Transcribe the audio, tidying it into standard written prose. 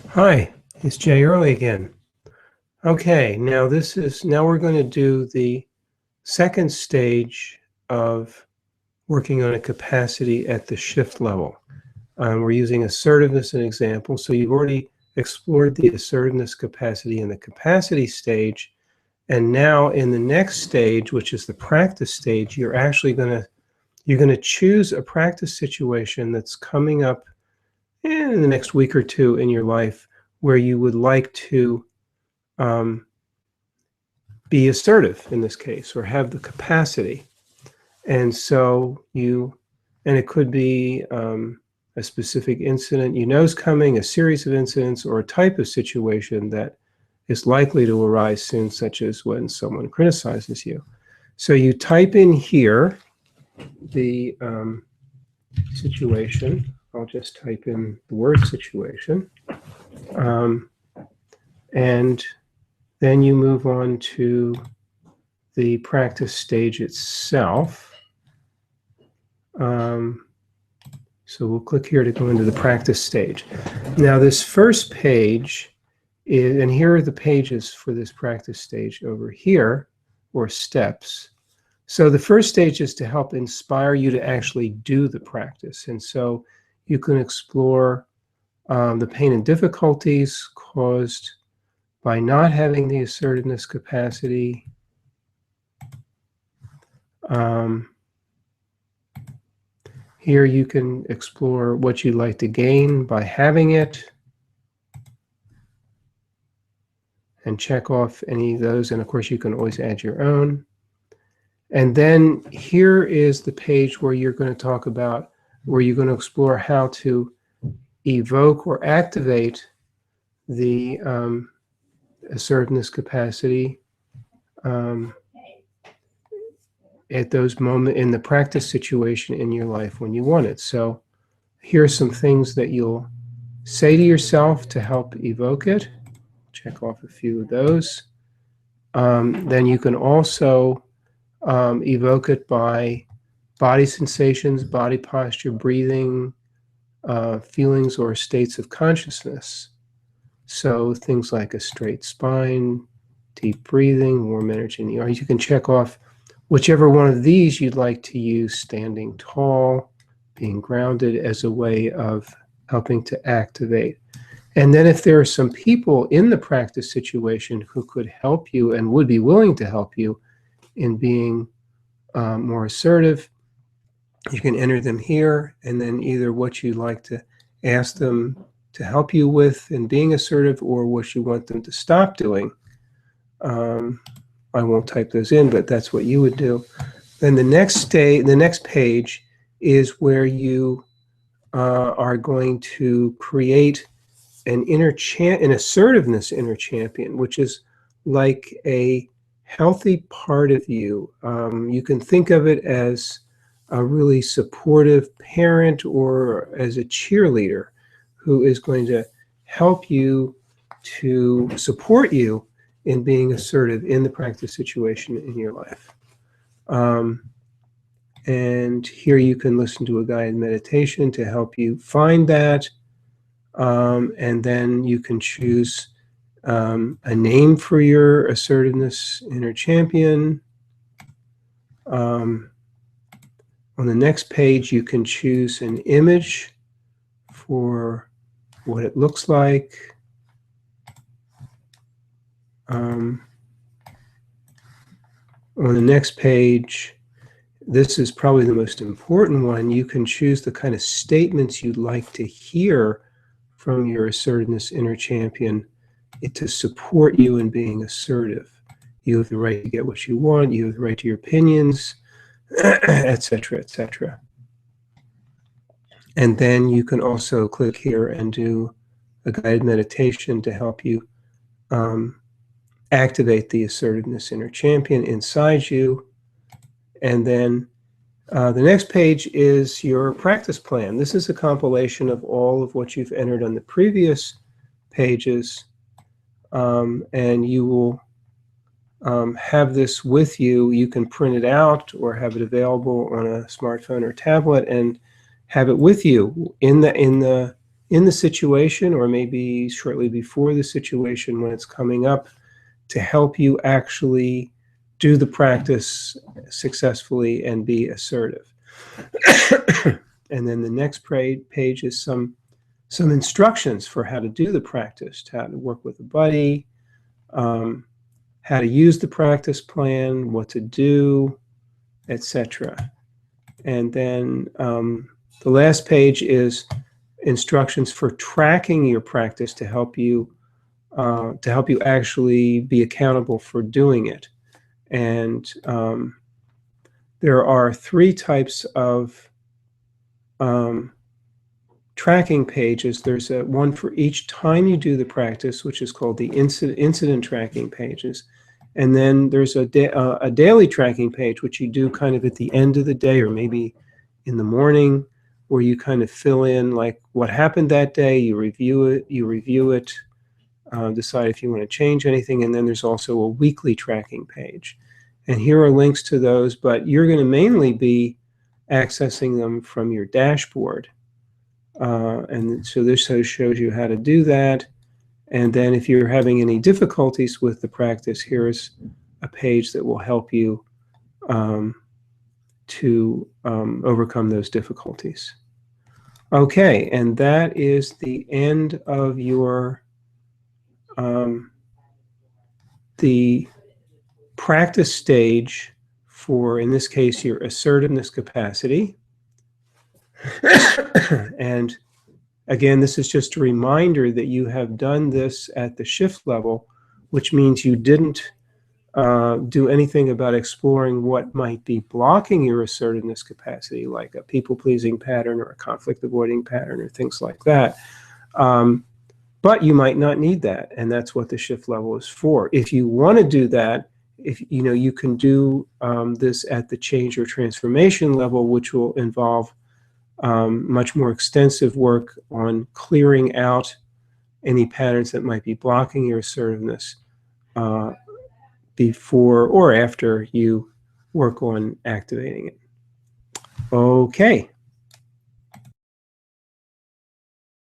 Hi, it's Jay Early again. Okay, now we're going to do the second stage of working on a capacity at the shift level. We're using assertiveness as an example. So you've already explored the assertiveness capacity in the capacity stage. And now in the next stage, which is the practice stage, you're going to choose a practice situation that's coming up in the next week or two in your life where you would like to be assertive in this case, or have the capacity. And so and it could be a specific incident you know is coming, a series of incidents, or a type of situation that is likely to arise soon, such as when someone criticizes you. So you type in here the situation. I'll just type in the word situation. And then you move on to the practice stage itself. So we'll click here to go into the practice stage. Now this first page is, and here are the pages for this practice stage over here, or steps. So the first stage is to help inspire you to actually do the practice. And so you can explore the pain and difficulties caused by not having the assertiveness capacity. Here you can explore what you'd like to gain by having it, and check off any of those. And of course, you can always add your own. And then here is the page where you're going to explore how to evoke or activate the assertiveness capacity at those moments in the practice situation in your life when you want it. So here are some things that you'll say to yourself to help evoke it. Check off a few of those. Then you can also evoke it by body sensations, body posture, breathing, feelings, or states of consciousness. So things like a straight spine, deep breathing, warm energy in the arms. You can check off whichever one of these you'd like to use: standing tall, being grounded, as a way of helping to activate. And then if there are some people in the practice situation who could help you and would be willing to help you in being more assertive, you can enter them here, and then either what you'd like to ask them to help you with in being assertive, or what you want them to stop doing. I won't type those in, but that's what you would do. Then the next page is where you are going to create an assertiveness inner champion, which is like a healthy part of you. You can think of it as a really supportive parent, or as a cheerleader who is going to help you, to support you in being assertive in the practice situation in your life. And here you can listen to a guided meditation to help you find that. And then you can choose a name for your assertiveness inner champion. On the next page, you can choose an image for what it looks like. On the next page, this is probably the most important one. You can choose the kind of statements you'd like to hear from your assertiveness inner champion to support you in being assertive. You have the right to get what you want. You have the right to your opinions, etc., etc. And then you can also click here and do a guided meditation to help you activate the assertiveness inner champion inside you. And then the next page is your practice plan. This is a compilation of all of what you've entered on the previous pages, and you will have this with you. You can print it out or have it available on a smartphone or tablet, and have it with you in the in the situation, or maybe shortly before the situation when it's coming up, to help you actually do the practice successfully and be assertive. And then the next page is some instructions for how to do the practice, how to work with a buddy, how to use the practice plan, what to do, etc. And then the last page is instructions for tracking your practice to help you actually be accountable for doing it. And there are 3 types of tracking pages. There's one for each time you do the practice, which is called the incident tracking pages. And then there's a daily tracking page, which you do kind of at the end of the day or maybe in the morning, where you kind of fill in like what happened that day, you review it, decide if you want to change anything. And then there's also a weekly tracking page. And here are links to those, but you're going to mainly be accessing them from your dashboard. And so this shows you how to do that. And then if you're having any difficulties with the practice, here's a page that will help you to overcome those difficulties. Okay, and that is the end of your the practice stage for, in this case, your assertiveness capacity. And again, this is just a reminder that you have done this at the shift level, which means you didn't do anything about exploring what might be blocking your assertiveness capacity, like a people-pleasing pattern or a conflict-avoiding pattern or things like that. But you might not need that, and that's what the shift level is for. If you want to do that, you can do this at the change or transformation level, which will involve much more extensive work on clearing out any patterns that might be blocking your assertiveness before or after you work on activating it. Okay.